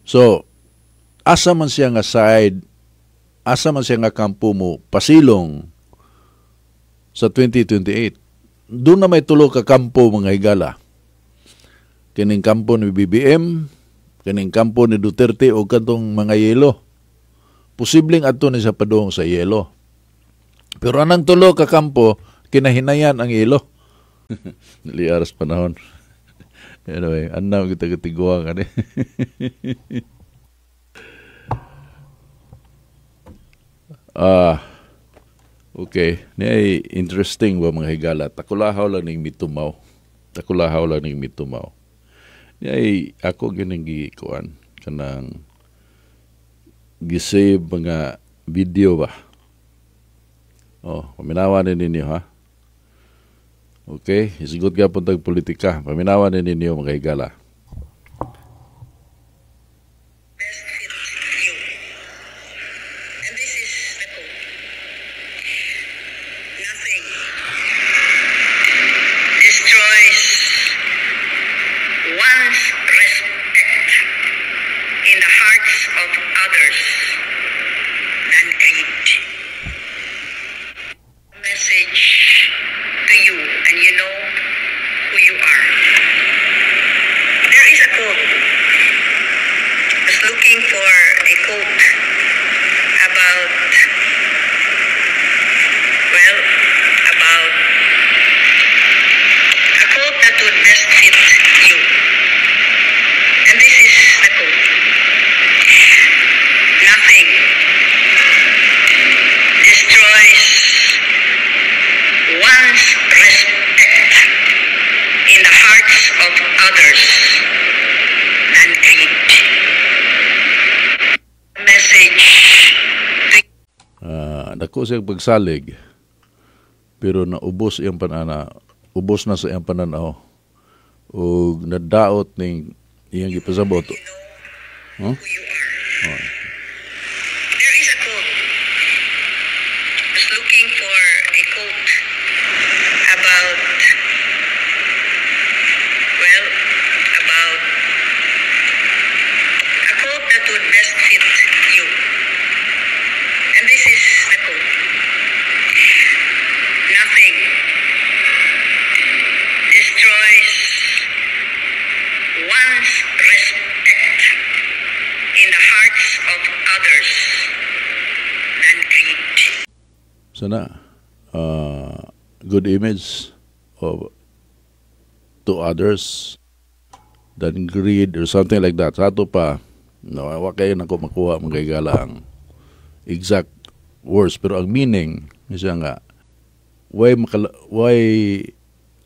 So, asa man siya nga side, asa man siya nga kampo mo pasilong sa 2028. Doon na may tulo ka kampo mga higala. Kining kampo ni BBM, kining kampo ni Duterte o katong mga yelo. Posibleng ato ni sa padung sa yelo. Pero anang tulo ka kampo, kinahinayan ang yelo. Naliaras panahon. Anyway, anam kita katiguang ani. Okay. Ni interesting ba mga higala. Takulahaw lang ning mitumaw. Ni ako ginang kuan kanang gisave mga video ba. Paminawan ninyo ha. Okay, isigot ka puntag politika. Paminawan ninyo mga higala. Dako siyang pagsalig pero naubos iyang ubos na sa iyang pananaw o nadaot ning iyang gipasabot. Huh? There is a quote. I was looking for a quote about a quote that would best fit you. And this is the quote. Nothing destroys one's respect in the hearts of others than greed. Sana, good image of to others than greed or something like that. Sa ato pa, wa kayo na ko makuha mga higala ang exact words, pero ang meaning siya nga way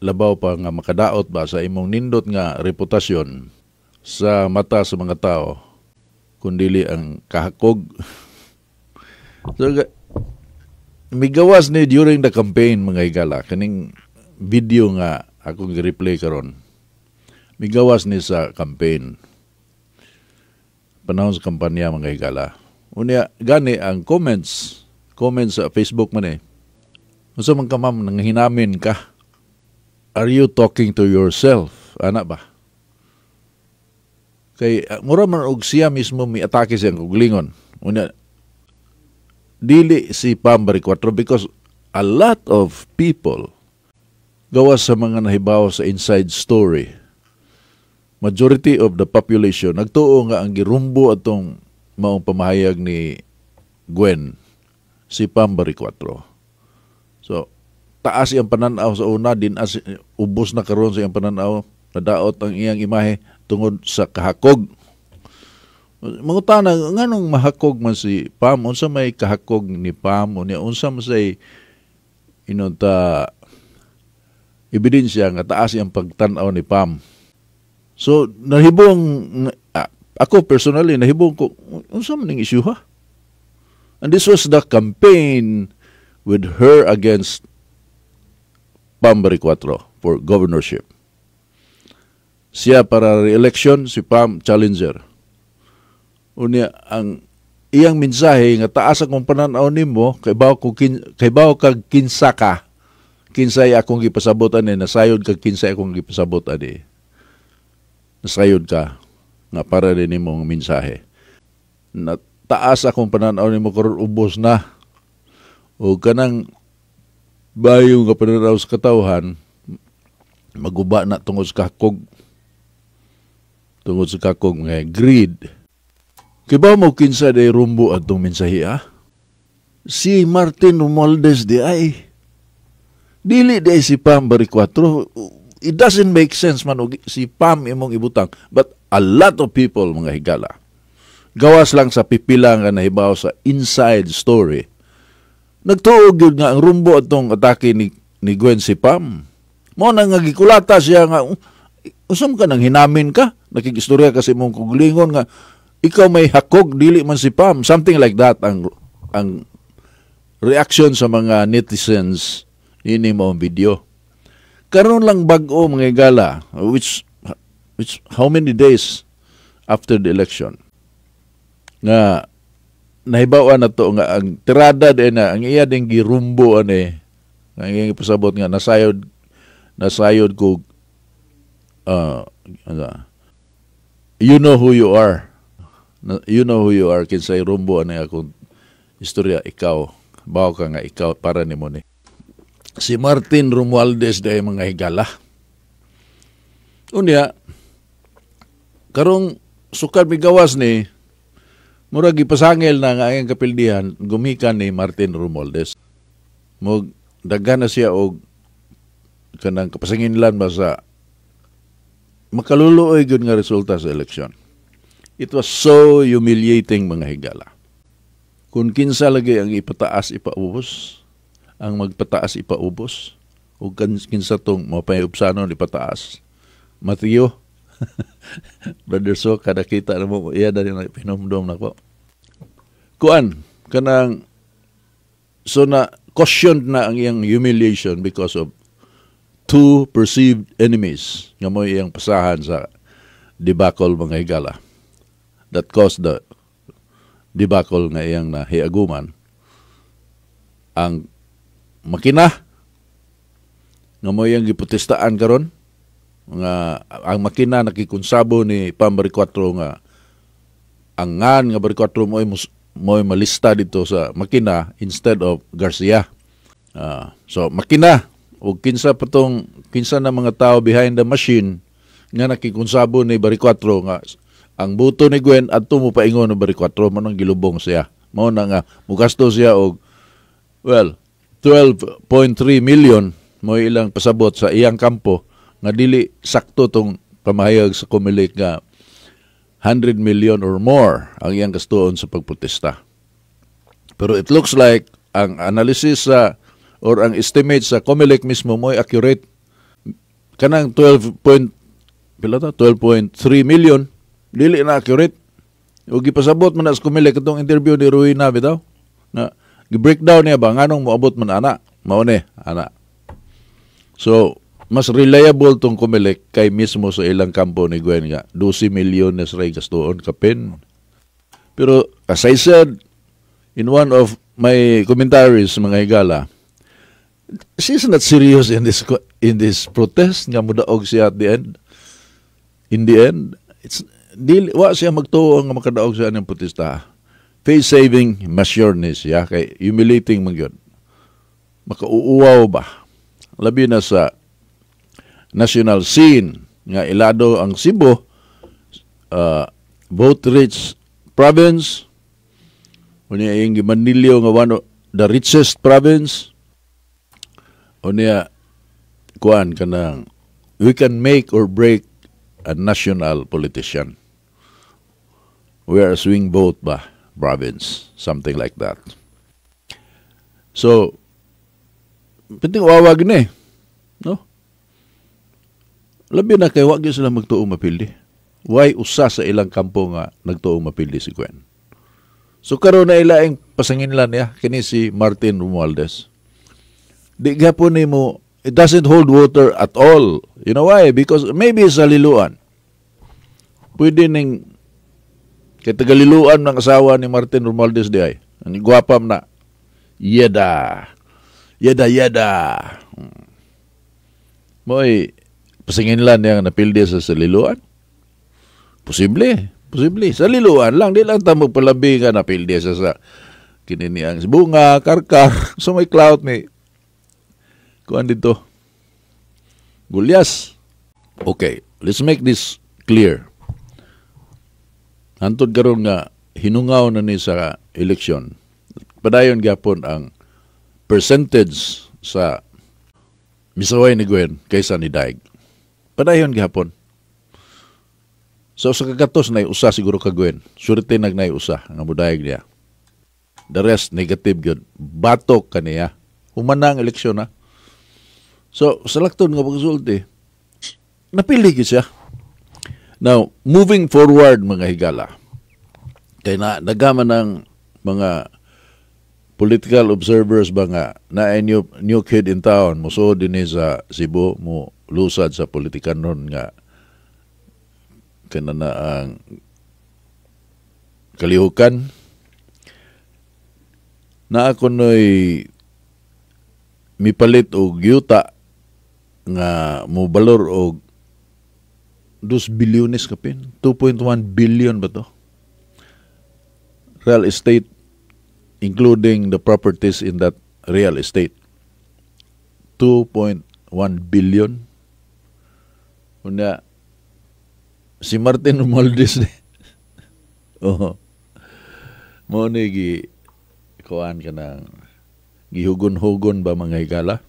labaw pa nga makadaot ba sa imong nindot nga reputasyon sa mata sa mga tao kundili ang kahakog. So, migawas ni during the campaign mga higala kaning video nga akong i-replay karon. Migawas ni sa campaign panahon sa kampanya mga higala. Unya gani ang comments sa Facebook man eh. Unsa man ka ma'am nang hinamin ka? Are you talking to yourself? Ana ba? Kay mura man og siya mismo mi atake siyang kuglingon. Unya dili si Pambari 4 because a lot of people gawas sa mga nahibaw sa inside story. Majority of the population nagtuo nga ang girumbo atong maong pamahayag ni Gwen si Pambari 4. So taas iyang pananaw sa una, ubos na karon sa iyang pananaw, nadaot ang iyang imahe tungod sa kahakog. Mangutana, nganong mahakog man si Pam? Unsa may kahakog ni Pam? Unsa man say ebidensya nga taas iyang pagtanaw ni Pam. So, nahibong, ako personally, nahibong ko, unsa man ning issue ha? And this was the campaign with her against Pambari 4 for governorship. Siya para re-election, si Pam challenger. Unya, ang iyang mensahe nga taas akong pananaw nimo, kay bawo kag kinsa ka, kinsay akong gipasabot ani, nasayod kag kinsay akong gipasabot ani. Nasayod ka. nga para din imong mensahe. Na taas akong pananaw nimo karon ubos na. O kanang bayo nga pananaw sa katawhan maguba na tungod sa kakog. Tungod sa kakog nga greed. Kaya ba mo kinsa day rumbo atong mensahe Si Martin Romualdez di ay. Dili di si Pam Baricotro. It doesn't make sense man si Pam imong ibutang. But a lot of people, mga higala, gawas lang sa pipila nga nahibaw sa inside story. Nagtuog yun nga ang rumbo atong atake ni Gwen si Pam. Mo na nga gikulata siya nga, usam ka nang hinamin ka? Nakikistorya kasi mong kuglingon nga, ikaw may hakog, dili man si Pam. Something like that ang reaction sa mga netizens ini mo video. Karon lang bag-o mga higala, which how many days after the election nga nahibawan na to nga ang tirada din na ang iya ding girumbo ani ang iyang ipasabot nga nasayod ko you know who you are kinsay rumbo ani akong istorya ikaw bawo ka nga ikaw para nimo ni si Martin Romualdez day mga higala. Unya, karong sukad migawas ni, murag ipasangil na nga ang kapildihan, gumikan ni Martin Romualdez. Daghan na siya og kanang kapasanginlan ba sa makaluluoy gyud nga resulta sa eleksyon. It was so humiliating mga higala. Kung kinsa lagi ang ipataas ipaubos, ang magpataas ipaubos, o kinsa tong mapayubsanon ipataas, Matthew, Brother So, kada kita na mo, iya na rin pinumdom na ko. Kuan, kanang, so na, cautioned na ang iyang humiliation because of two perceived enemies nga mo iyang pasahan sa debacle mga higala that caused the debacle nga iyang nahiaguman. Ang makina nga mo iyang giputestaan karon nga ang makina nakikonsabo ni Pam Baricotro nga ang ngan nga Baricotro mo'y malista dito sa makina instead of Garcia. So makina o kinsa na mga tao behind the machine nga nakikonsabo ni Baricotro nga ang buto ni Gwen adto mo paingon ni Baricotro man ang gilubong siya. Mao na nga mugasto siya og 12.3 million mo ilang pasabot sa iyang kampo nga dili sakto tong pamahayag sa Comelec nga 100 million or more ang iyang gastuon sa pagprotesta. Pero it looks like ang analysis or ang estimate sa Comelec mismo mo'y accurate. Kanang 12.3 million dili na accurate. O gipasabot man na sa Comelec itong interview ni Ruina bitaw na gi-breakdown niya ba nganong moabot man ana mao ni ana. So mas reliable tong Comelec kay mismo sa ilang kampo ni Gwen nga 12 million na sray gastuon kapin. Pero as I said in one of my commentaries mga higala, she's not serious in this protest nga mudaog siya at the end. In the end, it's wa siya magtuo nga makadaog siya ng protesta. Face-saving measure ni siya kay humiliating man yun. Makauuwaw ba? Labi na sa national scene nga ilado ang Cebu, vote-rich province, unya yung Manilio nga one of the richest province, unya kuan kanang we can make or break a national politician. We are a swing vote ba? Province, something like that. So, piting wawag ni, no? Labi na kay wag sila magtuong mapildi. Why usa sa ilang kampo nga nagtuong mapildi si Gwen? So karon na ilaing pasanginlan niya kini si Martin Romualdez. Di gapon nimo, it doesn't hold water at all. You know why? Because maybe sa liluan. Pwede ning kay tagaliluan ng asawa ni Martin Romualdez di ay. Ang gwapam na. Yeda. Mo'y pasingin lang niya napildi sa saliluan. Posible. Sa liluan lang. Di lang ta magpalabi nga na pildi sa kinini ang bunga, karkar. So may clout, may kuan dito. Gulyas. Okay, let's make this clear. Hantod karon nga hinungaw na ni sa eleksyon. Padayon gyapon ang percentage sa misaway ni Gwen kaysa ni Daig. Padayon gyapon. So sa kagatos na usa siguro ka Gwen. Surete nagnay usa nga Daig niya. The rest negative gyud. Batok kaniya. Humana ang eleksyon na. So sa lakton nga pagsulti, napili gyud siya. Now, moving forward mga higala. Kay nagaman ng mga political observers ba nga na new kid in town musuod din sa Cebu mo lusad sa politikan nun nga kanana ang kalihukan na ako no'y mipalit og yuta nga mo balor og 2 bilyones kapin 2.1 billion ba to real estate including the properties in that real estate. 2.1 billion. Una, si Martin Romualdez oh, mo ni kuan ka ng gihugon-hugon ba mga higala?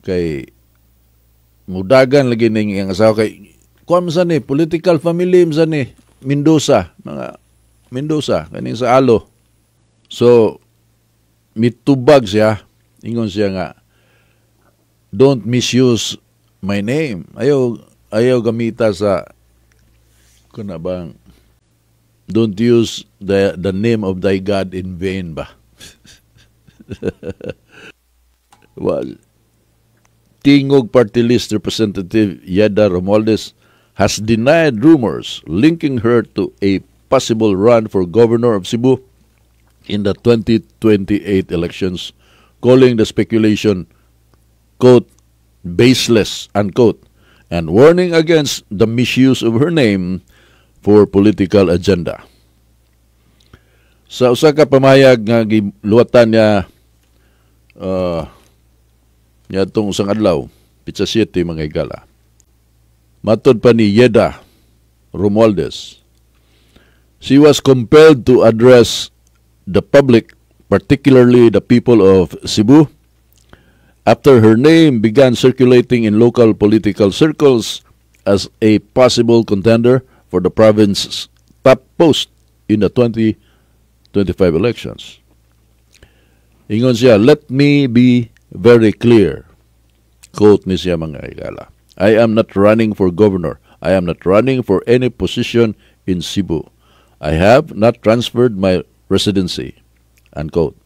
Kay mudagan lagi ning ang asawa kay kuan sa ni political family sa ni Mendoza, mga Mendoza kaning sa Alo. So, mitubag siya. Ingon siya nga, don't misuse my name. Ayaw gamita sa, kuna bang, don't use the name of thy God in vain ba? Well, Tingog Party List Representative Yeda Romualdez has denied rumors linking her to a possible run for governor of Cebu in the 2028 elections, calling the speculation, quote, baseless, unquote, and warning against the misuse of her name for political agenda. Sa usa ka pamayag nga giluwatan niya niya itong usang adlaw, Pizza City, mga higala. Matod pa ni Yeda Romualdez, she was compelled to address the public, particularly the people of Cebu, after her name began circulating in local political circles as a possible contender for the province's top post in the 2025 elections. Ingon siya, let me be very clear. Quote ni siya mga higala, I am not running for governor. I am not running for any position in Cebu. I have not transferred my residency, unquote.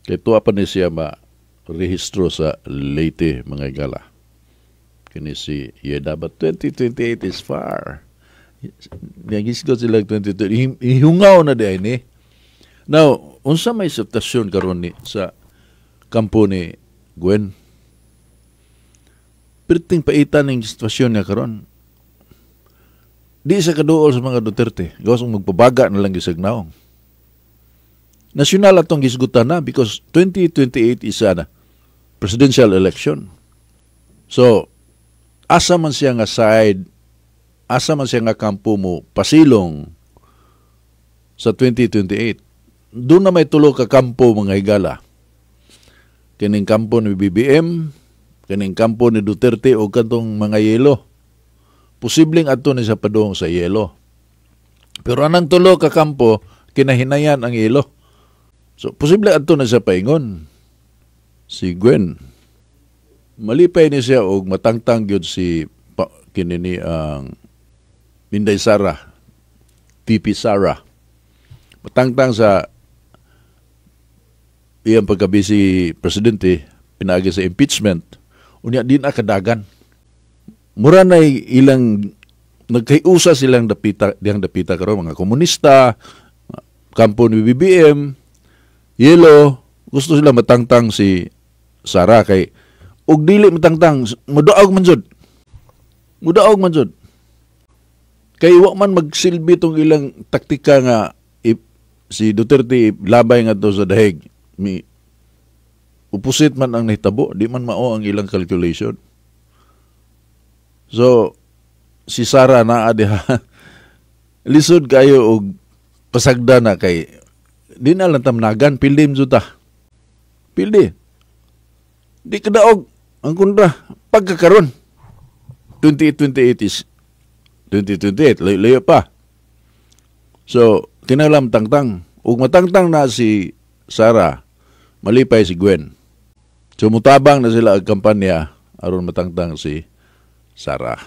Ito pa ni siya ma-rehistro sa Leyte, mga higala. Kini si Yeda, but 2028 is far. Nagisgo sila 2028. Ihungaw na di ni. Now, unsa may sitwasyon karon ni sa kampo ni Gwen? Perting paitan ng sitwasyon niya karon. Di sa kaduol sa mga Duterte. Gawas mong magpabaga na lang gisagnaong. Nasyonal atong gisgutan na because 2028 is a presidential election. So, asa man siya nga side, asa man siya nga kampo mo pasilong sa 2028. Doon na may tulo ka kampo, mga higala. Kining kampo ni BBM, kining kampo ni Duterte o kantong mga yelo. Posibleng ato ni sa padung sa yelo. Pero anang tulo ka kampo, kinahinayan ang yelo. So, posible ato na sa paingon. Si Gwen. Malipay ni siya og matangtang gyud si kinini ang Inday Sara, TP Sara. Matangtang sa iyang pagkabisi presidente, pinaagi sa impeachment, unya din akadagan. Mura na ilang nagkaiusa silang dapita karon mga komunista, kampo ni BBM, yelo, gusto sila matangtang si Sara kay ug dili matangtang mudaog man jud. Kay wa man magsilbi tong ilang taktika nga si Duterte labay nga to sa dahig. Upusit man ang nahitabo, di man mao ang ilang calculation. So, si Sara naa diha lisod kayo og pasagda na kay di na lang tamnagan, pildim juta. Pildi. Di kadaog ang kontra pagkakaron. 2028 is 2028, layo pa. So, kinalam tangtang. Ug matangtang na si Sara, malipay si Gwen. So, mutabang na sila ang kampanya aron matangtang si Sara.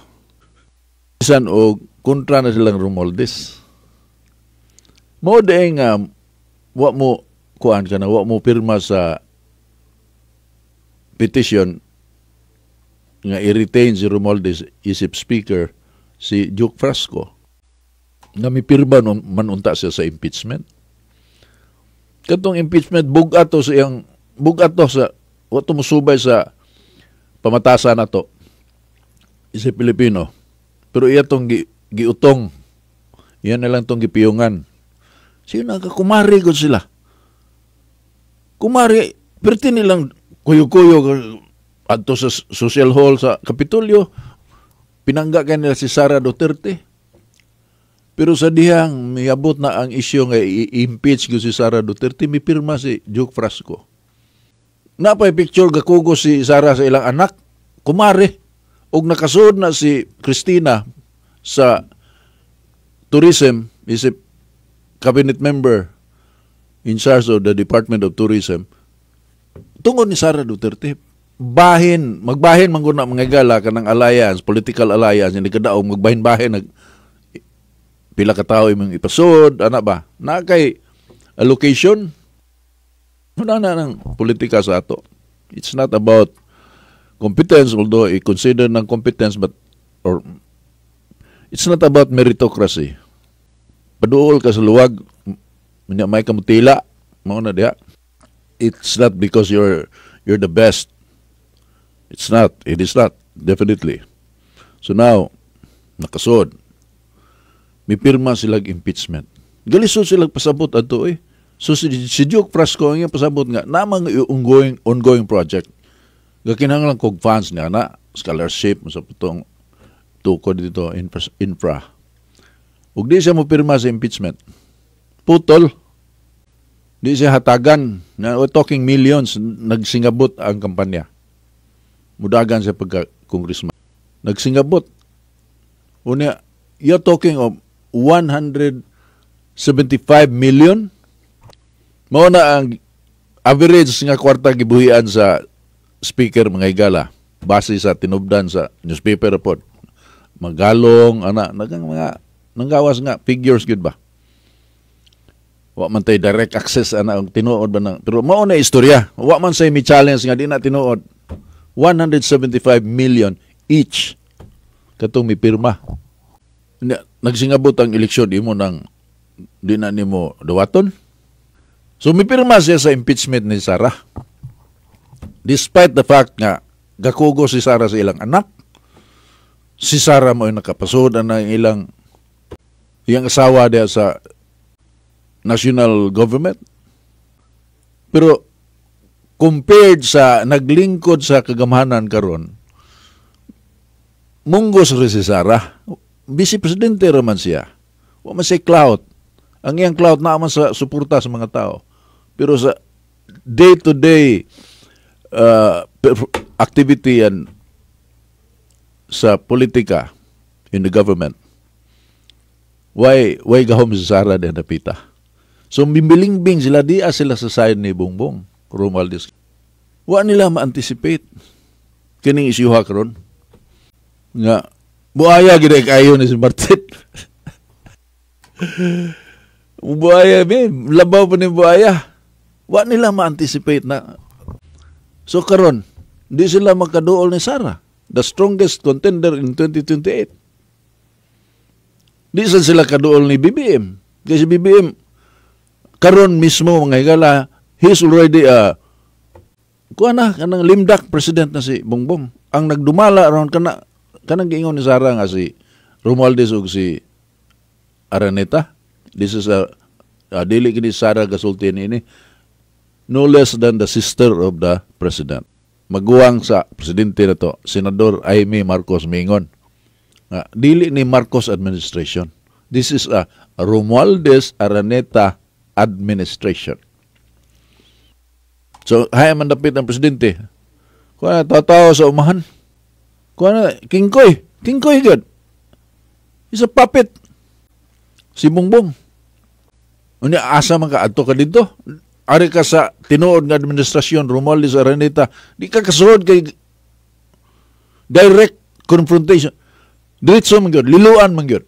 Isan o kontra na silang Romualdez. Mo de nga wa mo kuan kana, wa mo pirma sa petition nga i-retain si Romualdez isip speaker si Duke Frasco nga mipirma manunta siya sa impeachment. Katong impeachment bugat to sa wato musubay sa pamatasan nato isip Pilipino. Pero iya tong giutong. Iyan na lang tong gipiyungan. Sino kumari ko sila? Kumari, perti nilang kuyo-kuyo adto sa social hall sa Kapitolyo, pinangga ka nila si Sara Duterte. Pero sa dihang miabot na ang isyu nga i-impeach ko si Sara Duterte, mipirma si Duke Frasco. Napay picture gakugo si Sara sa ilang anak, kumari. Og nakasud na si Cristina sa tourism, isip cabinet member in charge of the Department of Tourism, tungod ni Sara Duterte, magbahin mangguna mga gala kanang alliance, political alliance, hindi kadaog magbahin-bahin pila ka tawo imong ipasod, ana ba? Na kay allocation na ng politika sa ato. It's not about competence, although i-consider ng competence, or it's not about meritocracy. Paduol ka sa luwag, may kamutila, mauna diha. It's not because you're the best. It's not. It is not. Definitely. So now, nakasod. May pirma silang impeachment. Galisod silang pasabot ato eh. So si Duke Frasco ang pasabot nga, namang ongoing project. Gakinahanglan kog funds niya na, scholarship, sa putong tukod dito, infra. Ug di siya mo pirma sa impeachment. Putol. Di siya hatagan. We're talking millions. Nagsingabot ang kampanya. Mudagan siya pagka-congressman. Nagsingabot. Unya, you're talking of 175 million. Mao na ang average nga kwarta gibuhian sa speaker mga higala base sa tinubdan sa newspaper report. Magalong, mga nanggawas nga figures gud ba. Wa man tay direct access ang tinuod ba nang, pero mao na istorya. Wa man say mi challenge nga di na tinuod. 175 million each katong mi pirma. Nagsingabot ang eleksyon imo nang di na nimo dawaton. So mi pirma siya sa impeachment ni Sara. Despite the fact nga gakugo si Sara sa ilang anak, si Sara mo ay nakapasod na iyang asawa diya sa national government. Pero compared sa naglingkod sa kagamhanan karon, munggos rin si Sara. Vice Presidente raman siya. Wa man say clout. Ang iyang clout na man sa suporta sa mga tao. Pero sa day-to-day activity yan sa politika in the government, why gahom si Sara din napita. So bimbilingbing sila, sila sa side ni Bongbong Romualdez. Wa nila ma-anticipate kining isyuha karon nga buaya gid kayo ni si Martin. Buaya labaw pa ni buaya. Wa nila ma-anticipate na. So karon, di sila magkaduol ni Sara, the strongest contender in 2028. Di sila kaduol ni BBM. Kasi BBM karon mismo mga higala, he's already kanang limdak president na si Bongbong. Ang nagdumala around kanang giingon ni Sara nga si Romualdez ug si Araneta. This is dili kini Sara gasulti ini, no less than the sister of the president. Maguwang sa presidente na to, Senador Jaime Marcos Mingon. Dili ni Marcos administration. This is a Romualdez Araneta administration. So, hay mandapit ang presidente. Kung na tao sa umahan. Kung na, Kingkoy good. He's a puppet. Si Bongbong. Unya, asa man ka adto ka dito? Ari ka sa tinuod nga administrasyon, Romualdez Araneta, di ka kasuod kay direct confrontation. Diretso man gyud, liluan man gyud.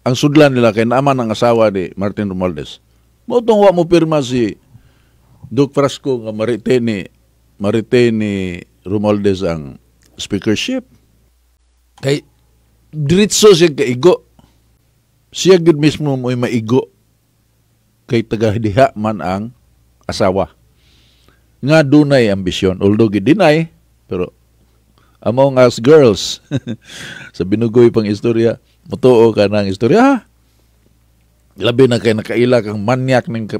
Ang sudlan nila kay naaman ang asawa ni Martin Romualdez. Mo tong wa mo pirma si Duke Frasco nga marite ni Romualdez ang speakership. Kay diretso siya kaigo. Siya gud mismo mo'y maigo kay tagadiha man ang asawa. Nga dunay ambisyon. Although gidinay, pero among us girls, sa binugoy pang istorya, mutuo ka ng istorya, ha? Labi na kay nakaila kang manyak ng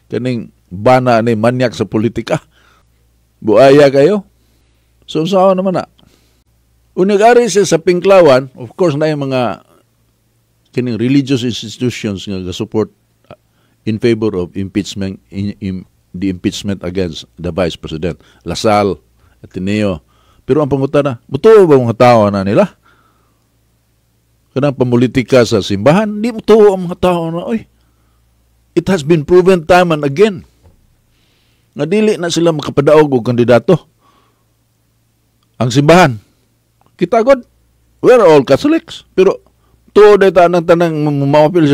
kaning bana ni manyak sa politika. Buaya kayo. So, saan naman na? Unigari siya sa Pinklawan, of course na yung mga kining religious institutions nga support in favor of impeachment, the impeachment against the Vice President. Lasal, Ateneo. Pero ang pangutan na, mutuo ba mga tao na nila? Kanang pamulitika sa simbahan, di mutuo ang mga tao na, oy. It has been proven time and again. Nga dili na sila makapadaog og kandidato. Ang simbahan, kita god, we're all Catholics. Pero tuo day ta nang tanang maapil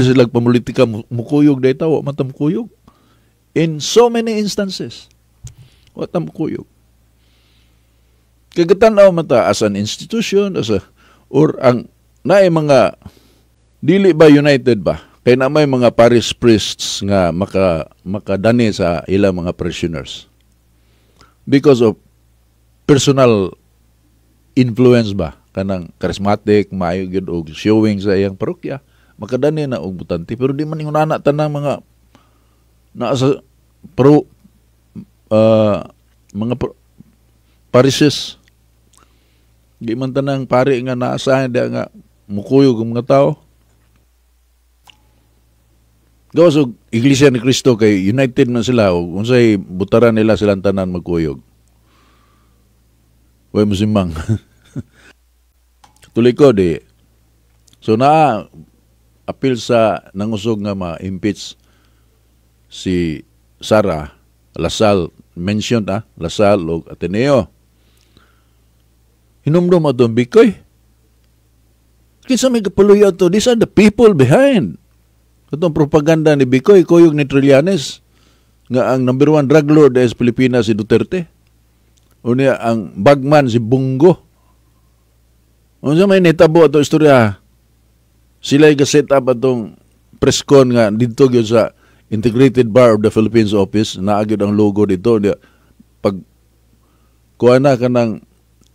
sila pamulitika, mukuyog day ta, wa man ta mukuyog. In so many instances, wa ta mukuyog. Kagatan-aw mata as an institution, or ang naay mga dili ba united ba? Kaya na may mga parish priests nga makadani sa ilang mga parishioners. Because of personal influence ba? Kanang charismatic, maayo gyud og showing sa iyang parokya, makadani na og butante. Pero di man ingunana tanang mga nasa mga parishes. Di man tanang pari nga naasahan di nga mukuyog ang mga tao. Gawas og Iglesia ni Cristo kay united man sila o unsay butaran nila silang tanan magkuyog. Way musimang. Tuloy ko di. So na appeal sa nangusog nga ma-impeach si Sara, Lasal, mentioned Lasal o Ateneo. Hinumdum atong Bikoy. Kinsa may kapaluya to? These are the people behind. Itong propaganda ni Bikoy, kuyog ni Trillanes, nga ang number 1 drug lord sa Pilipinas si Duterte. Unya ang bagman si Bungo. Unsa may nitabo ato istorya? Sila i-set up atong press con nga dito gyud sa Integrated Bar of the Philippines Office, naagid ang logo dito. Pag kuha na ka ng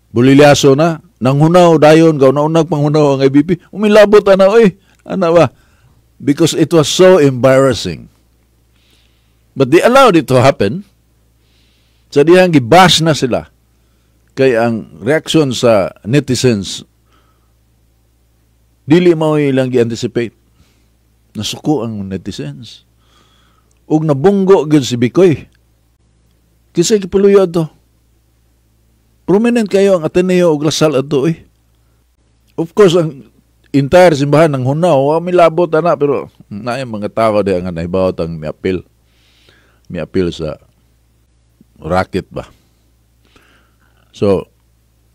bulilyaso na, nang hunaw dayon, gauna-unag panghunaw ang IBP, umilabot na, oy, ano ba? Because it was so embarrassing. But they allowed it to happen. Sa dihang gibash na sila. Kaya ang reaction sa netizens, dili mo ilang gi-anticipate. Nasuko ang netizens. Ug nabunggo gyud si Bikoy. Kisay kipuluyo to. Prominent kayo ang Ateneo ug Lasal ato eh. Of course ang entire simbahan ng hunaw, milabot na pero naay mga tao di nga naibawat ang miapil. Miapil sa racket ba. So,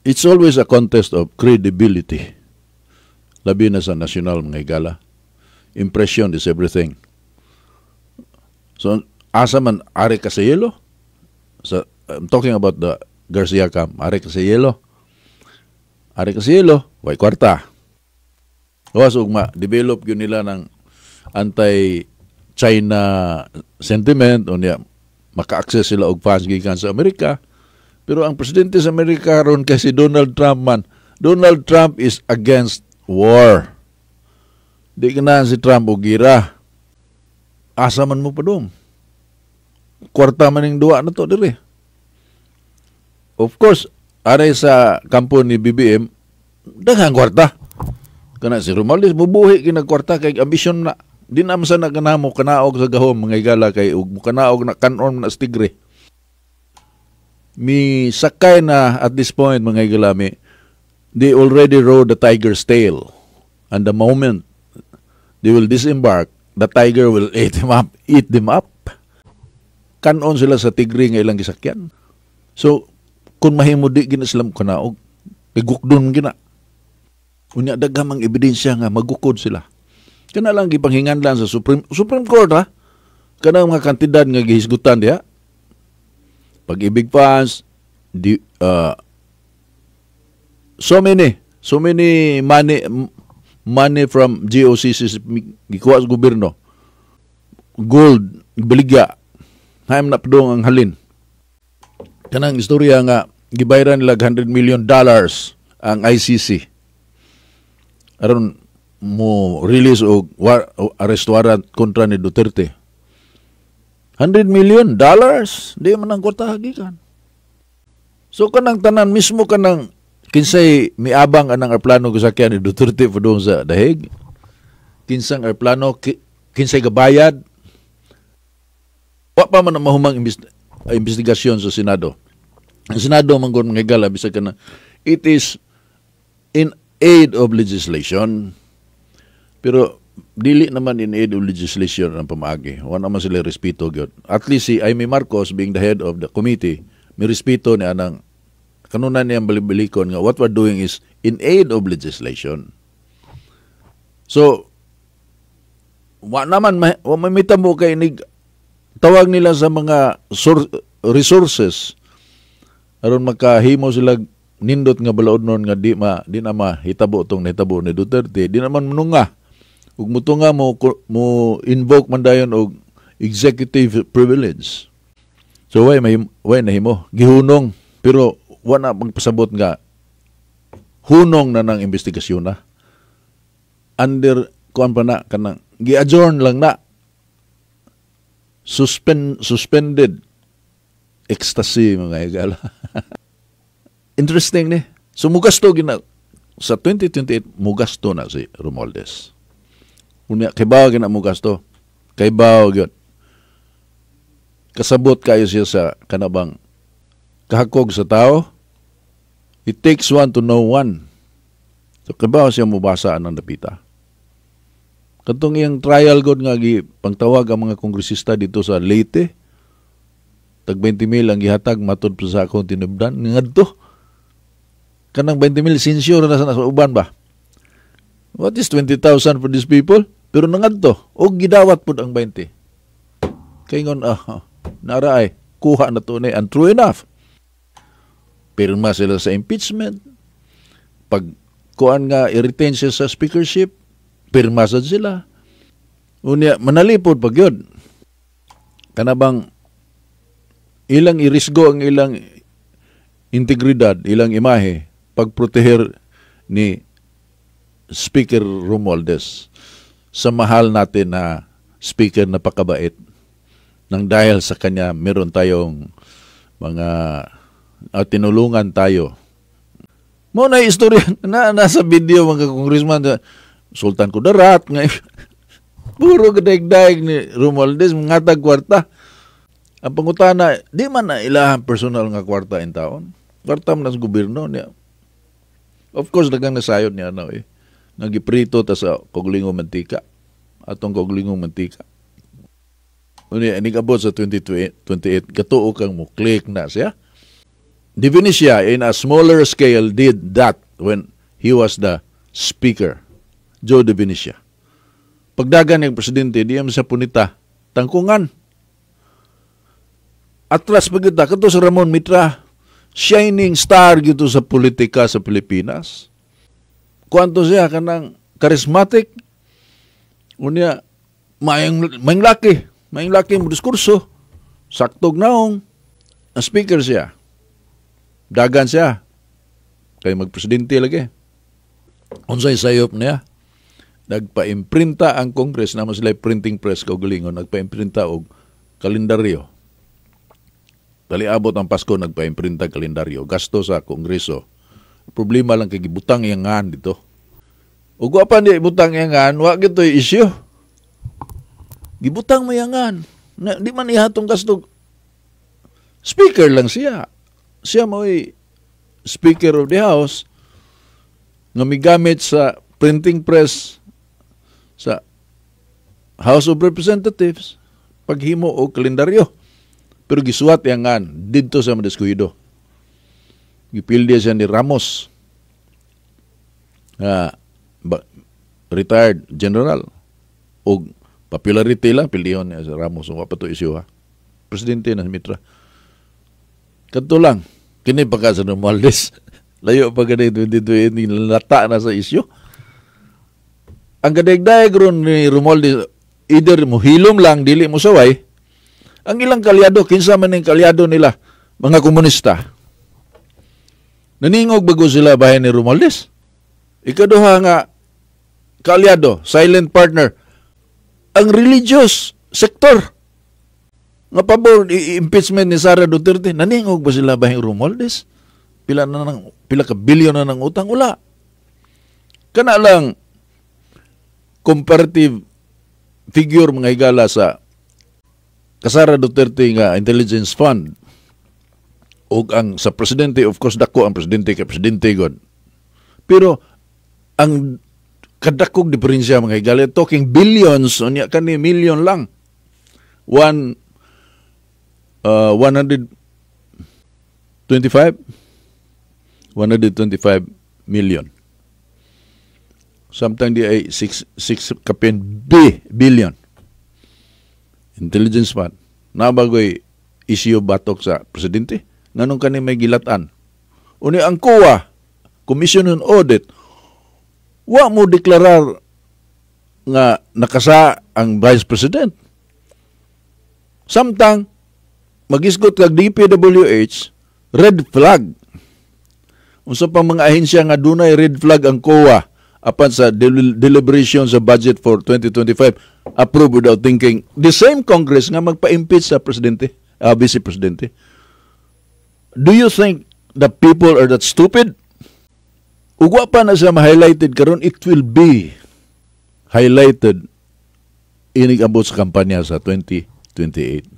it's always a contest of credibility. Labi na sa national mga higala. Impression is everything. So, asa man ari ka sa yelo? So, I'm talking about the Garcia Camp. Ari ka sa yelo? Ari ka sa yelo? Way kwarta. Gawas ug ma-develop yun nila ng anti-China sentiment o niya maka-access sila og funds gikan sa Amerika. Pero ang presidente sa Amerika ron kay si Donald Trump man. Donald Trump is against war. Di ganahan si Trump o gira. Asa man mo pa doon. Kwarta man yung duwa na to diri. Of course, aray sa kampo ni BBM, daghang kwarta. Kana si Romualdez, bubuhi kinagkwarta kay ambisyon na. Di na sa naganamo kanaog sa gahom, mga igala kay ug kanaog na kanon na stigre. Mi sakay na at this point, mga igala, they already rode the tiger's tail. And the moment they will disembark, the tiger will eat them up. Kanon sila sa tigre nga ilang gisakyan. So, kung mahimo di gina sila kanaog, igukdon gina. Unya daghang ebidensya nga magukod sila. Kana lang gipanghinganlan sa Supreme Court ha. Kana mga kantidad nga gihisgutan diha. Pag-ibig funds, so many money from GOCC gikuha sa gobyerno. Gold, baligya. Haim na padong ang halin. Kanang istorya nga gibayaran nila $100 million ang ICC. Aron mo release o arrest warrant kontra ni Duterte. $100 million? Di man ang kwarta hagikan. So kanang tanan mismo kanang kinsay miabang anang aeroplano gisakyan ni Duterte padung sa dahig. Kinsang aeroplano kinsay gabayad. Wa pa man mahumang investigasyon sa Senado. Ang Senado manggon mga igala bisag kana it is in aid of legislation. Pero dili naman in aid of legislation ang pamaagi. Wa naman sila respeto gyud. At least si Amy Marcos being the head of the committee, may respeto ni anang kanunan niyang balibilikon nga what we're doing is in aid of legislation. So wa naman mamita mo kay tawag nila sa mga resources aron makahimo sila nindot nga balaodnon nga di na mahitabo tong nahitabo ni Duterte. Di naman mununga ug mutunga mo invoke man dayon og executive privilege. So way nahimo gihunong pero wala magpasabot nga hunong na ng investigasyon na under kuan pa na kanang gi-adjourn lang na suspended ecstasy mga igala. Interesting ni. So mugasto gina sa 2028 mugasto na si Romualdez. Unya kay bawo gina mugasto. Kay bawo gyud. Kasabot kayo siya sa kanabang kahakog sa tao. It takes one to know one. So kay bawo siya mubasa anang dapita. Katong iyang trial god nga pangtawag ang mga kongresista dito sa Leyte. Tag 20,000 ang gihatag matud sa akong tinubdan ngadto. Kanang 20,000 sinsure na sa uban ba? What is 20,000 for these people? Pero nangadto og gidawat pud ang 20. Kay ngon naraay kuha na to ni and true enough. Pirma sila sa impeachment. Pag kuan nga i-retain siya sa speakership, pirma sad sila. Unya manalipod pag yun. Kanabang ilang irisgo ang ilang integridad, ilang imahe pagproteher ni Speaker Romualdez sa mahal natin na speaker na pakabait. Nang dahil sa kanya meron tayong mga tinulungan tayo. Mo na istorya na nasa video mga congressman Sultan Kudarat nga puro gadaig-daig ni Romualdez mga kwarta. Ang pangutana, di man na ilahang personal nga kwarta in taon. Kwarta man sa gobyerno niya. Of course, dagang nasayod niya nagiprito ta sa koglingong mantika. Atong koglingong mantika. Unya, inigabot sa 2028, katuo kang mo, click na siya. Di Venecia, in a smaller scale, did that when he was the speaker, Joe De Venecia. Pagdagan ng presidente, di sa punita, tangkungan. Atras pagkita, kato sa Ramon Mitra, shining star gito sa politika sa Pilipinas. Kuanto siya kanang charismatic, unya, mayang laki mo diskurso, saktog naong, ang speaker siya, dagan siya, kay magpresidente lagi. Unsay sayop niya, nagpa-imprinta ang Congress naman sila printing press kaugalingon, nagpa-imprinta og kalendaryo. Dali abot ang Pasko, nagpa-imprinta kalendaryo, gasto sa Kongreso. Problema lang kay gibutang iyangan dito. Ug wa pa di butang iyangan, wa gitoy issue. Gibutang mo iyangan. Di man ihatong gasto. Speaker lang siya. Siya mo'y Speaker of the House nga migamit sa printing press sa House of Representatives paghimo o kalendaryo. Pero gisuwat iyangan didto sa madiskuido. Gipildi siya ni Ramos, retired general, o popularity lang, pildihon niya sa Ramos. Wa pa to issue ha. Presidente na si Mitra. Kadto lang, kini pa ka sa Romualdez. Layo pa ganito, hindi lata na sa issue. Ang kadagdag ron ni Romualdez, either mo hilom lang, dili mo saway. Ang ilang kalyado, kinsa man yung kalyado nila, mga komunista. Naningog bago sila bahay ni Romualdez. Ikaduha nga, kalyado, silent partner, ang religious sector nga pabor impeachment ni Sara Duterte, naningog ba sila bahay ni Romualdez? Pila ka bilyon na ng utang? Wala. Kana lang comparative figure mga higala sa Sara Duterte nga intelligence fund. O ang sa presidente, of course, dako ang presidente kay presidente god. Pero ang kadakog diferensya mga higala, talking billions, unya kani million lang. 125 million. Sometimes di ay 6 kapin billion. Intelligence fund. Nabagoy issue batok sa presidente. Nganong kani may gilatan. Uni ang COA, Commission on Audit, wa mo deklarar nga nakasa ang Vice President. Samtang magisgot kag DPWH, red flag. Unsa pa mga ahensya nga dunay red flag ang COA apan sa deliberation sa budget for 2025 approve without thinking. The same Congress nga magpa-impeach sa presidente, Vice Presidente. Do you think the people are that stupid? Ugwa pa na siya ma-highlighted karon, it will be highlighted inig abot sa kampanya sa 2028.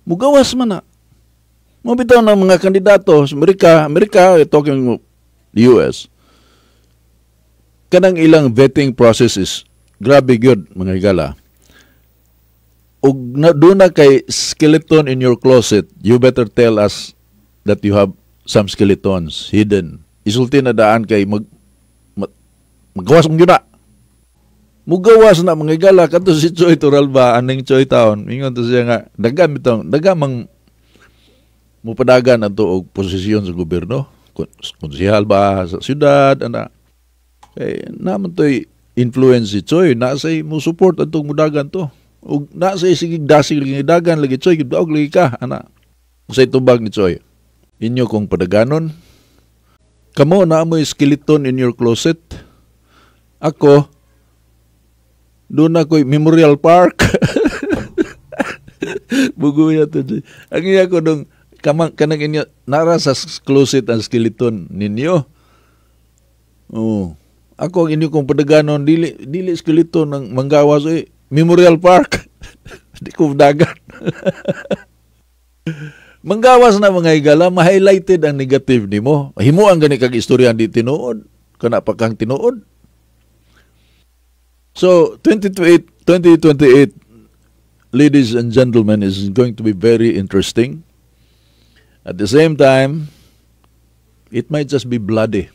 Mugawas man na. Mabitaw ng mga kandidato sa Amerika, talking US, kanang ilang vetting process is grabe good, mga higala. Ug doon na kay skeleton in your closet, you better tell us that you have some skeletons hidden. Isulti na daan kay magawas mong yun na. Mugawas na mga higala, kato si Choy Turalba, aning Choy Town, ingon to siya nga, dagamang mupadagan ato og posisyon sa gobyerno, konsehal ba sa syudad, ana. Naman to'y influence si Choy, nasa'y mo support atong mudagan to. Ug nasa'y sigig dasig lagi dagan lagi Choy, gibdaog lagi ka, ana. Usay tubag ni Choy, inyo kong padaganon, kamo na amoy skeleton in your closet, ako, doon ako'y Memorial Park. Bugo niya to. Ang iya ko nung kanang inyo, nara sa closet ang skeleton ninyo. Oh. Ako ang inyo kong padaganon, dili skeleton ng manggawas, Memorial Park. Di ko dagan. Manggawas na mga higala, ma-highlighted ang negative nimo. Himo ang gani kag istorya di tinuod. Kana pa kang tinuod. So, 2028, ladies and gentlemen, is going to be very interesting. At the same time, it might just be bloody.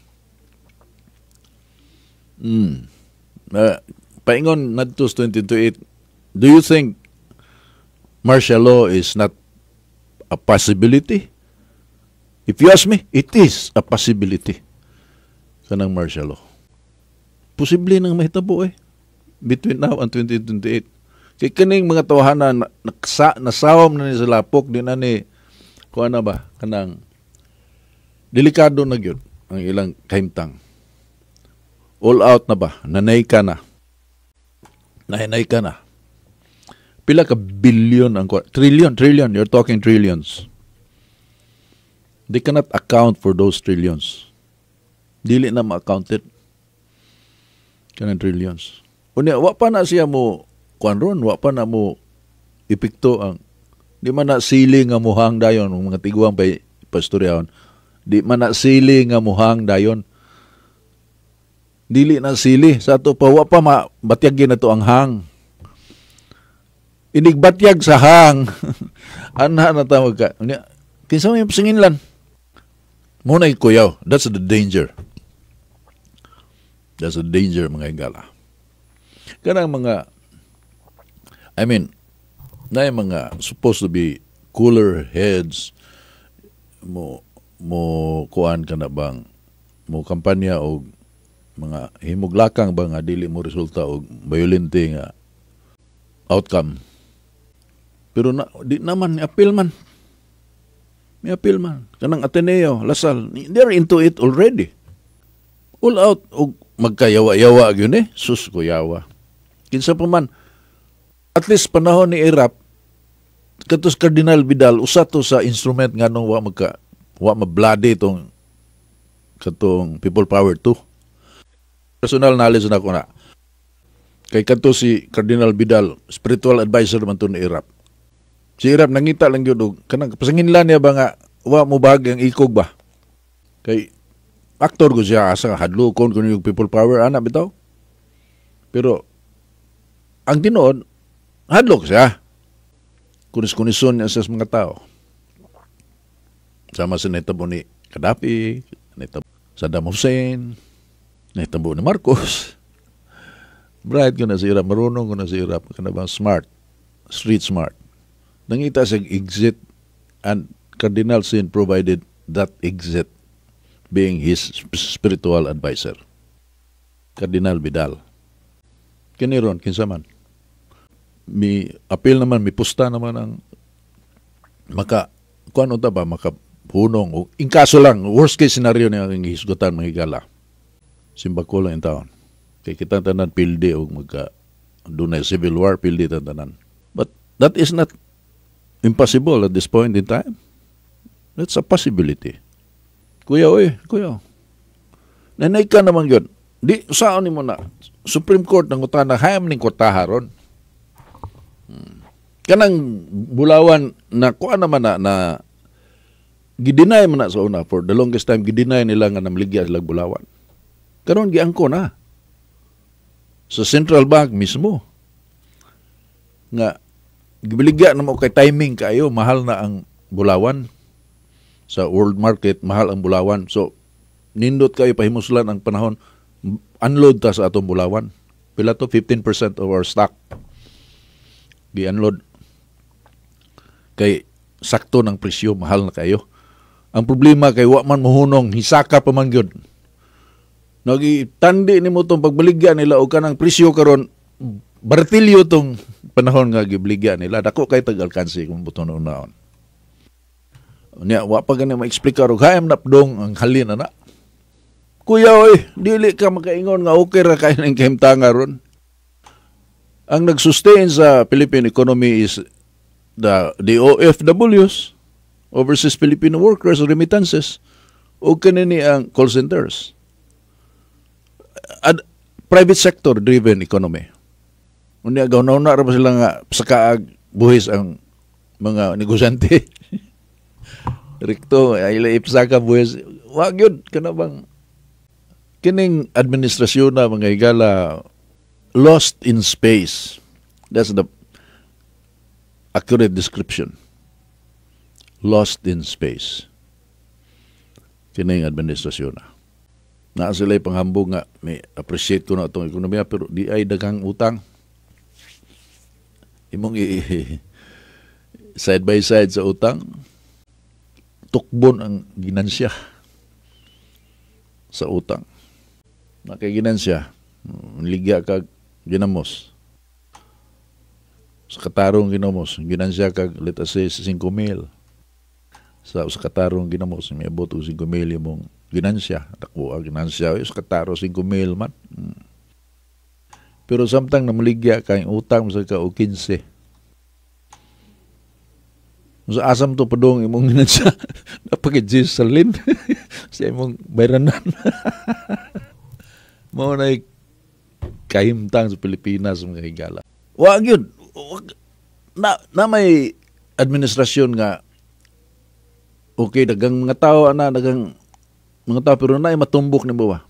Paingon natos 2028, do you think martial law is not a possibility? If you ask me, it is a possibility. Kanang martial law. Posible nang mahitabo between now and 2028. Kay kaning mga tawahanan nasawam na ni sa lapok din ani kuan na ba kanang delikado na gyud ang ilang kahimtang. All out na ba? Nanay ka na. Nahinay ka na. Pila ka billion ang trillion, you're talking trillions. They cannot account for those trillions. Dili na ma-accounted. Kanang trillions. Unya, wa pa na siya mo, kuanron, wa pa na mo ipikto ang, di man na sili nga muhang dayon, mga tiguang pa pastoryahon, di man na sili nga muhang dayon. Dili na sili. Sa ato pa, wa pa batyagin na to ang hang. Inigbatyag sa hang. Anha na tawag ka. Kinsa may pasinginlan. Muna kuyaw. That's the danger. That's the danger, mga higala. Kanang mga, na yung mga supposed to be cooler heads, mo kuan ka na bang, mo kampanya o mga himuglakang ba nga dili mo resulta o violente nga outcome. Pero di naman, may appeal man. Kanang Ateneo, Lasal, they're into it already. All out, o magkayawa-yawa yun sus ko yawa. Kinsa pa man, at least panahon ni Irap, katos Cardinal Vidal, usa to sa instrument nga nung wa mablade itong katong People Power 2. Personal knowledge na ko na. Kay kanto si Cardinal Vidal, spiritual advisor man to ni Irap. Si Irap nangita lang yun, kanang pasanginlan niya ba nga, wa mo bahag ang ikog ba? Kay aktor ko siya, asa hadlokon kung yung People Power, anak bitaw. Pero, ang tinood, hadlok siya. Kunis-kunison niya sa mga tao. Sama sa netabo ni Gaddafi, netabo Saddam Hussein, netabo ni Marcos. Bright ko na si Irap, marunong ko na si Irap, kanabang smart, street smart. Nangita sa exit, and Cardinal Sin provided that exit, being his spiritual advisor. Cardinal Vidal. Kiniron, kinsa man. May appeal naman, may pusta naman ang kuano ta ba, makahunong. In kaso lang, worst case scenario niya ang hisgutan mga higala. Simbako lang yung taon. Kaya kita tanan pildi o doon na civil war, pildi tanan. But that is not impossible at this point in time. That's a possibility. Kuya. Nanay ka naman yun. Di, saan mo na? Supreme Court ng utana, hayam ning kotaharon. Kanang bulawan na kuha naman na gidinay man na sa una. For the longest time, gidinay nila nga namligya silang bulawan. Karon giangko na. Sa Central Bank mismo. Nga, gibiligya na mo kay timing kayo, mahal na ang bulawan. Sa world market, mahal ang bulawan. So, nindot kayo pahimuslan ang panahon, unload ta sa atong bulawan. Pila to? 15% of our stock. Gi-unload. Kay sakto ng presyo, mahal na kayo. Ang problema kay wa man mohunong, hisaka pa man gyud. Nagitandi nimo tong pagbaligya nila o kanang presyo karon bartilyo tong panahon nga gibligya nila. Dako kay tag-alkansi kung buton unaon. Nya wa pa gani ma-explica og hayam napdong ang halin ana. Kuya oy, dili ka makaingon nga okay ra kay ning kahimtanga ron. Ang nag-sustain sa Philippine economy is the OFWs, Overseas Filipino Workers, remittances, o kanini ang call centers. Private sector driven economy. Unya gawna-una ra ba sila nga sa kaag buhis ang mga negosyante. Rikto ay ipsaka buhis. Wa gyud kana bang kining administrasyon na mga higala lost in space. That's the accurate description. Lost in space. Kining administrasyon na. Na sila'y panghambog nga, may appreciate ko na itong ekonomiya, pero di ay daghang utang. Imong side by side sa utang, tukbon ang ginansya sa utang. Nakaginansya, ligya kag ginamos. Sa katarong ginamos, ginansya kag let us say 5,000. Sa katarong ginamos, may abot 5,000 mong ginansya. Takbo ang ginansya, sa kataro 5,000 man. Pero samtang namaligya ka, yung utang mo sa ka o 15. Sa asam to padong imong ginansa napakijis sa lin sa imong bayranan. Mao na kahimtang sa Pilipinas mga higala. Wag yun. Na may administrasyon nga okay, dagang mga tao ana, dagang mga tao pero na matumbok ni ba?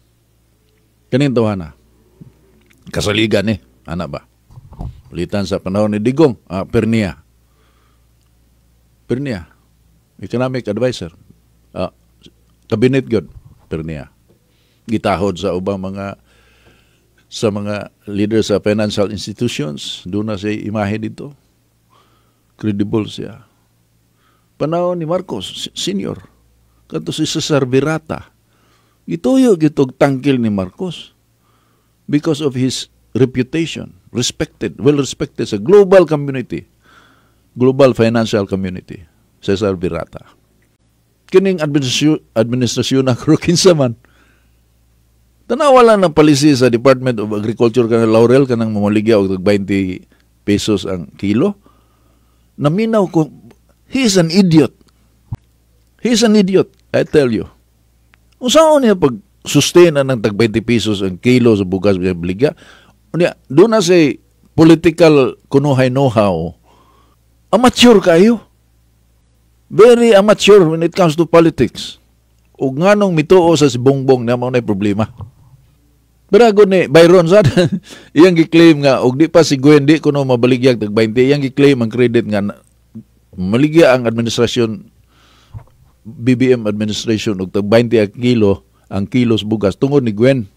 Kaning tawhana. Kasaligan ana ba? Ulitan sa panahon ni Digong, Pernia, economic advisor. Cabinet god Pernia. Gitahod sa ubang mga leaders sa financial institutions, doon na siya imahe dito. Credible siya. Panahon ni Marcos Senior, kanto si Cesar Virata, gituyo gitog tangkil ni Marcos because of his reputation, well respected sa global community, global financial community, Cesar Virata. Kining administrasyon na kinsa man, tanawa lang ng policy sa Department of Agriculture kanang Laurel kanang mamaligya og 20 pesos ang kilo. Naminaw ko, he's an idiot. He's an idiot, I tell you. Usaon niya pag sustain ng tag 20 pesos ang kilo sa bugas ng baligya. Doon na say political kunuhay know-how. Amateur kayo. Very amateur when it comes to politics. O nganong mituo sa si Bongbong na mga problema. Pero ni Byron sad iyang gi-claim nga og di pa si Gwen di kuno mabaligyag tag 20, iyang gi-claim ang credit nga maligya ang administrasyon BBM administration og tag 20 ang kilos bugas tungod ni Gwen.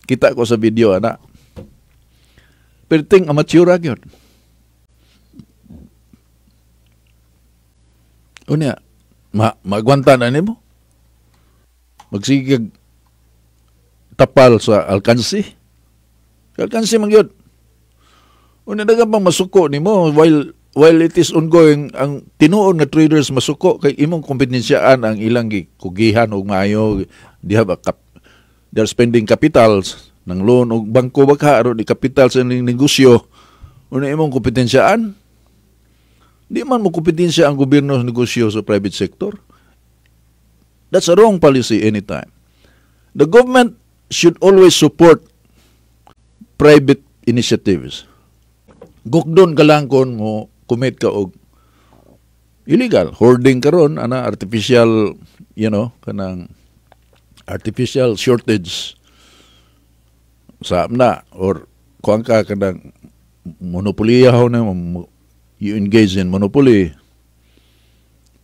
Kita ko sa video ana. Perting amateur gyud. Unya magwanta na nimo. Magsigig tapal sa alkansi. Alkansi man gyud. Unya daga pang masuko nimo while it is ongoing ang tinuon nga traders masuko kay imong kompetensyaan ang ilang gikugihan og maayo they're spending capitals ng loan og bangko baka aron di capital sa negosyo. Unya imong kompetensyaan di man mo kompetensya ang gobyerno sa negosyo sa private sector. That's a wrong policy anytime. The government should always support private initiatives. Gukdon ka lang kung mo commit ka og illegal hoarding karon ana artificial kanang artificial shortage sa na or kuan ka kanang monopoliya na you engage in monopoly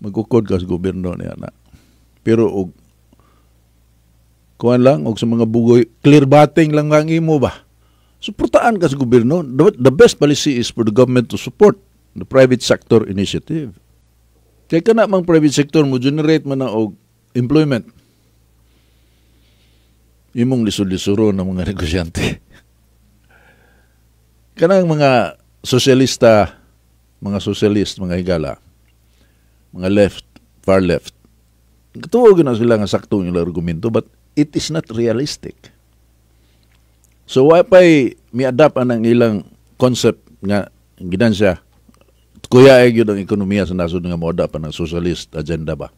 magkukod ka sa gobyerno niya na pero og kuan lang og sa mga bugoy clear batting lang ang imo ba suportaan ka sa gobyerno. The best policy is for the government to support the private sector initiative. Kaya ka na mang private sector mo generate man na og employment imong lisod-lisuro ng mga negosyante. Kanang mga sosyalista, mga socialist, mga higala, mga left, far left, katuog na sila nga sakto yung argumento, but it is not realistic. So, why pa'y mi-adapt ang ilang concept nga ginansya, kuya ay yun ang ekonomiya sa nasod nga mo-adapt ang socialist agenda ba?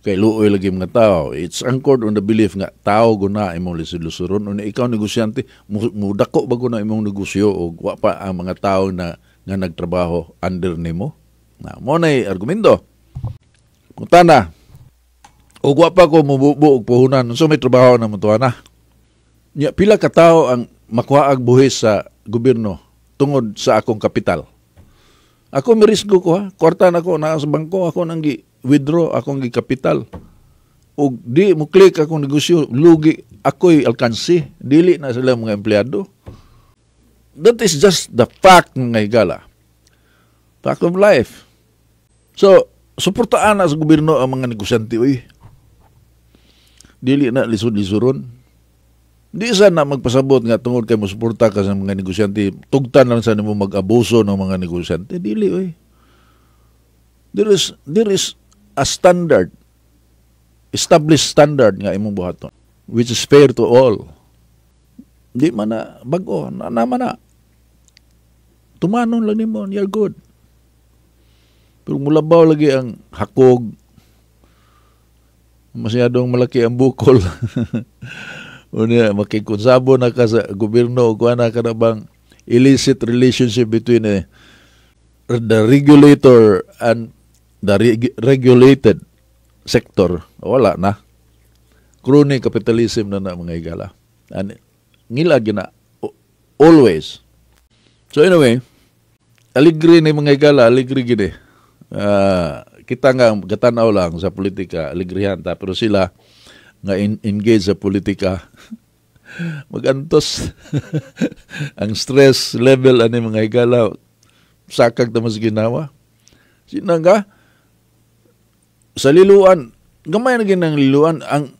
Kay luoy lagi mga tao. It's anchored on the belief nga tao guna imong lisod-lusuron. Una ikaw negosyante, mudako ba guna imong negosyo o wa pa ang mga tao na nga nagtrabaho under nimo? Na mo nay argumento. Kung tana, o wa pa ko mububo og puhunan, so may trabaho na mo tuana. Nya pila ka tao ang makuhaag buhis sa gobyerno tungod sa akong kapital. Ako mirisgo ko ha, kwarta na ko na sa bangko ako nang withdraw akong kapital. O di mo click akong negosyo, lugi ako'y alkansi, dili na sila mga empleyado. That is just the fact ng higala. Fact of life. So, suportaan na sa gobyerno ang mga negosyante, uy. Dili na lisod-lisuron. Di sana magpasabot nga tungod kay mo suporta ka sa mga negosyante, tugtan lang sa nimo mag-abuso ng mga negosyante. Dili, uy. There is a standard, established standard nga imong buhaton, which is fair to all. Di man na bago, naman na. Tumanon lang nimo, you're good. Pero mulabaw lagi ang hakog. Masyadong malaki ang bukol. Unya, makikonsabo na ka sa gobyerno o kuha na ka na bang illicit relationship between the regulator and the regulated sector. Wala na. Crony capitalism na mga higala. And ngila gina always. So anyway, aligri ni mga higala, aligri gini. Kita nga gatanaw lang sa politika, aligrihan ta, pero sila nga engage sa politika magantos. Ang stress level ani mga higala sakag ta mas ginawa. Sina nga sa liluan, gamay na ginang liluan ang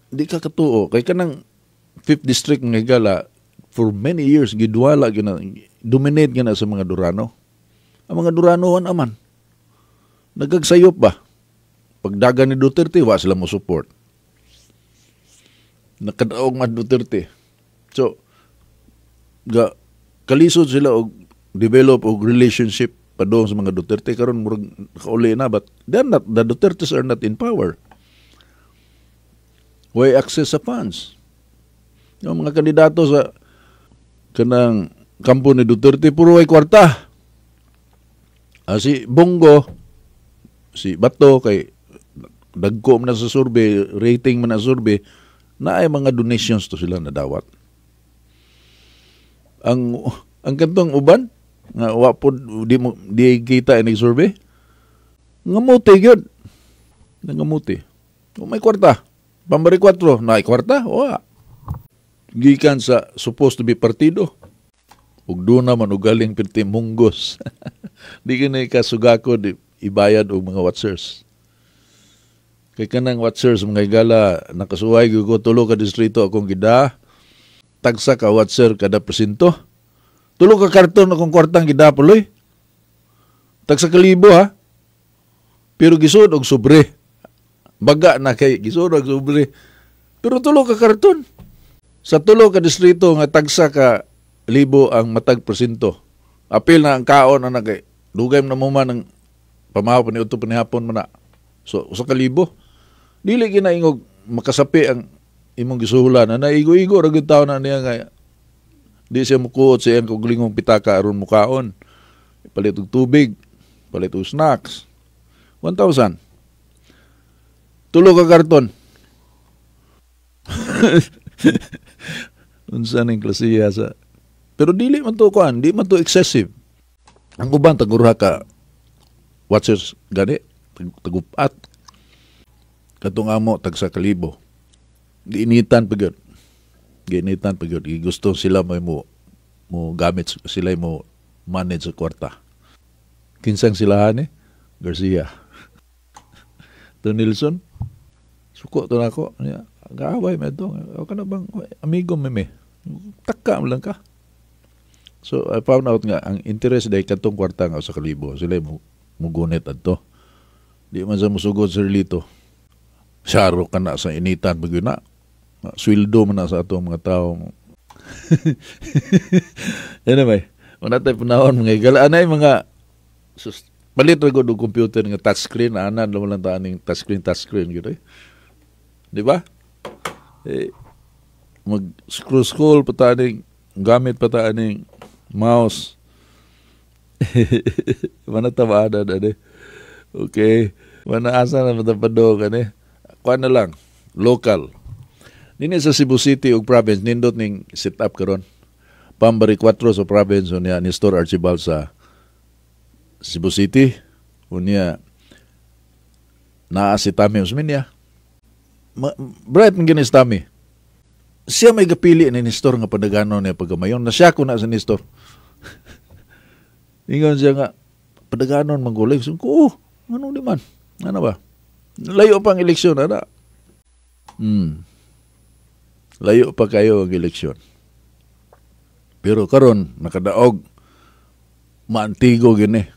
di ka katuo kay kanang 5th district ng higala for many years gidwala gina dominate gina sa mga Durano. Ang mga Duranoan aman nagagsayop ba? Pagdagan ni Duterte, wa sila mo support. Nakadaog nga Duterte. So, kalisod sila og develop og relationship pa doon sa mga Duterte. Karon murag kauli na, but the Dutertes are not in power. Way access sa funds. Yung mga kandidato sa kanang kampo ni Duterte, puro way kwarta. Si Bongo, si Bato, kay dagko man na sa survey, rating man na survey, na ay mga donations to sila na dawat. Ang kantong uban, nga wapod di kita ini survey, ngamuti gyud. Ngamuti. O may kwarta. Pambari 4, na ay kwarta? O gikan sa supposed to be partido. Ug doon naman ugaling pirti munggos. Di kini kasugako di ibayad og mga watchers. Kay kanang watchers mga higala nakasuway ko tulo ka distrito akong gida. Tagsa ka watcher kada presinto. Tulo ka karton akong kwartang gida puloy. Tagsa kalibo ha. Pero gisud og sobre. Baga na kay gisud og sobre. Pero tulo ka karton. Sa tulo ka distrito nga tagsa ka libo ang matag presinto. Apil na ang kaon na kay dugay na mo man ang pamahapon ni uto panihapon man na. So usa ka libo. Dili ginaingog makasapi ang imong gisuhulan na naigo-igo ra gyud tawo na niya nga di siya mukuot siya kog lingong pitaka aron mukaon. Palit og tubig, palit og snacks. 1,000. Tulo ka karton. Unsa ning klasiya sa pero dili man to kuan, di man to excessive. Ang uban tagurha ka watchers gani tagupat katong amo tag sa kalibo. Giinitan pagod. Giinitan pagod. Gusto sila mo gamit sila mo manage sa kwarta. Kinsang silahan Garcia. To Nilson. Suko to nako. Gaaway me to. O ka na bang amigo me. Taka lang ka. So I found out nga ang interest day katong kwarta nga sa kalibo. Sila mo mugunit adto. Di man sa musugod sa relito. Saro ka na sa initan bagyo na. Sweldo man na sa atong mga tao. Anyway, wala tayo panahon mga higala. Anay mga palit rin ko ng computer nga touchscreen. Anan naman lang taan ng touchscreen. Gitu, di ba? Mag-scroll pataning gamit pataning mouse. Manatamaan na okay. Manaasa na matapado ka kuha na lang, local. Dini sa Cebu City ug province, nindot ning set up karon. Pambari 4 sa province niya ni Store Archibald sa Cebu City. Unya naa si Tami Usminya. Bright ng ginis Tami. Siya may gapili ni Nestor nga padagano niya pagamayon. Na siya ko na sa Nestor. Ingon siya nga, padaganon manggulig. So, ano di man? Ano ba? Layo pa ang eleksyon, ana. Layo pa kayo ang eleksyon. Pero karon nakadaog mantigo gini.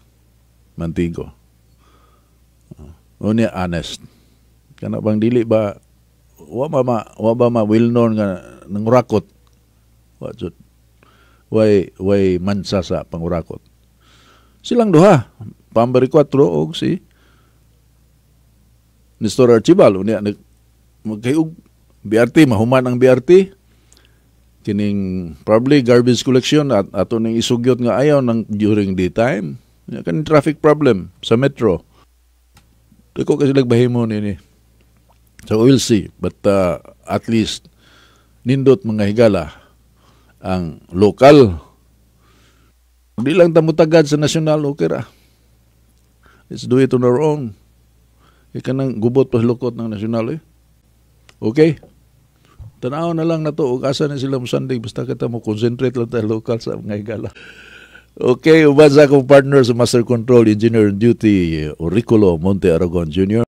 Mantigo. Unya honest. Kana bang dili ba wa ba ma well known nga nang rakot. Way mansa sa pangurakot. Silang duha, Pambari 4 og si Nestor Archibal unya magkayog BRT, mahuman ang BRT kining probably garbage collection at ato ning isugyot nga ayaw ng during daytime. Kan traffic problem sa metro. Dako kasi nagbahimo nini. So we'll see, but at least nindot mga higala ang lokal. Di lang tamutagad sa nasyonal, okay ra. Let's do it on our own. Ika nang gubot pa lukot ng nasyonal eh. Okay? Tanaw na lang na to, ug asa na sila musandig, basta kita mo concentrate lang tayo lokal sa mga higala. Okay, ubad sa akong partner sa Master Control Engineer on Duty, Auriculo Monte Aragon Jr.